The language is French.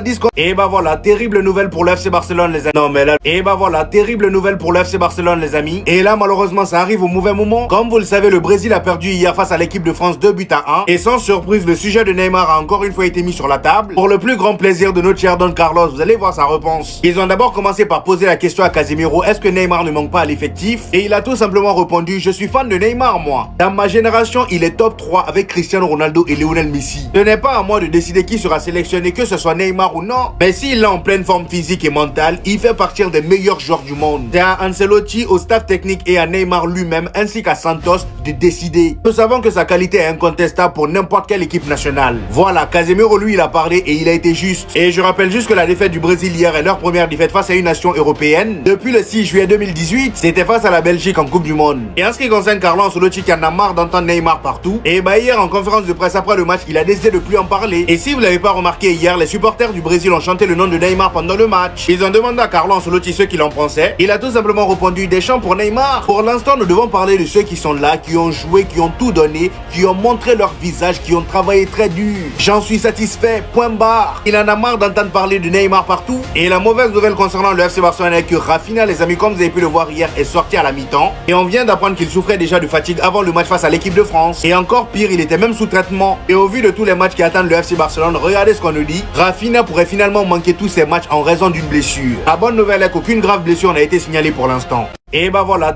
tandis que... Et bah voilà, terrible nouvelle pour le FC Barcelone les amis. Non mais là... Et bah voilà, terrible nouvelle pour le FC Barcelone les amis. Et là malheureusement ça arrive au mauvais moment. Comme vous le savez, le Brésil a perdu hier face à l'équipe de France 2-1. Et sans surprise, le sujet de Neymar a encore une fois été mis sur la table. Pour le plus grand plaisir de notre cher Don Carlos, vous allez voir sa réponse. Ils ont d'abord commencé par poser la question à Casemiro, est-ce que Neymar ne manque pas à l'effectif? Et il a tout simplement répondu, je suis fan de Neymar moi. Dans ma génération, il est top 3 avec Cristiano Ronaldo et Lionel Messi. Ce n'est pas à moi de décider qui sera sélectionné, que ce soit Neymar ou non. Mais s'il est en pleine forme physique et mentale, il fait partir des meilleurs joueurs du monde. C'est à Ancelotti, au staff technique et à Neymar lui-même, ainsi qu'à Santos, de décider. Nous savons que sa qualité est incontestable pour n'importe quelle équipe nationale. Voilà, Casemiro lui il a parlé et il a été juste. Et je rappelle juste que la défaite du Brésil hier est leur première défaite face à une nation européenne. Depuis le 6 juillet 2018, c'était face à la Belgique en Coupe du Monde. Et en ce qui concerne Carlo Ancelotti qui en a marre d'entendre Neymar partout, et bah hier en conférence de presse après le match, il a décidé de plus en parler. Et si vous l'avez pas remarqué hier, les supporters du Brésil ont chanté le nom de Neymar pendant le match. Ils ont demandé à Carlo Ancelotti ce qu'il en pensait. Il a tout simplement répondu des chants pour Neymar. Pour l'instant, nous devons parler de ceux qui sont là, qui ont joué, qui ont tout donné, qui ont montré leur visage, qui ont travaillé très dur. J'en suis satisfait, point barre. Il en a marre d'entendre parler de Neymar partout. Et la mauvaise nouvelle concernant le FC Barcelone est que Rafinha, les amis, comme vous avez pu le voir hier, est sorti à la mi-temps. Et on vient d'apprendre qu'il souffrait déjà de fatigue avant le match face à l'équipe de France. Et encore pire, il était même sous traitement. Et au vu de tous les matchs qui attendent le FC Barcelone, regardez ce qu'on nous dit. Rafinha pourrait finalement manquer tous ces matchs en raison d'une blessure. La bonne nouvelle est qu'aucune grave blessure n'a été signalée pour l'instant. Et bah voilà.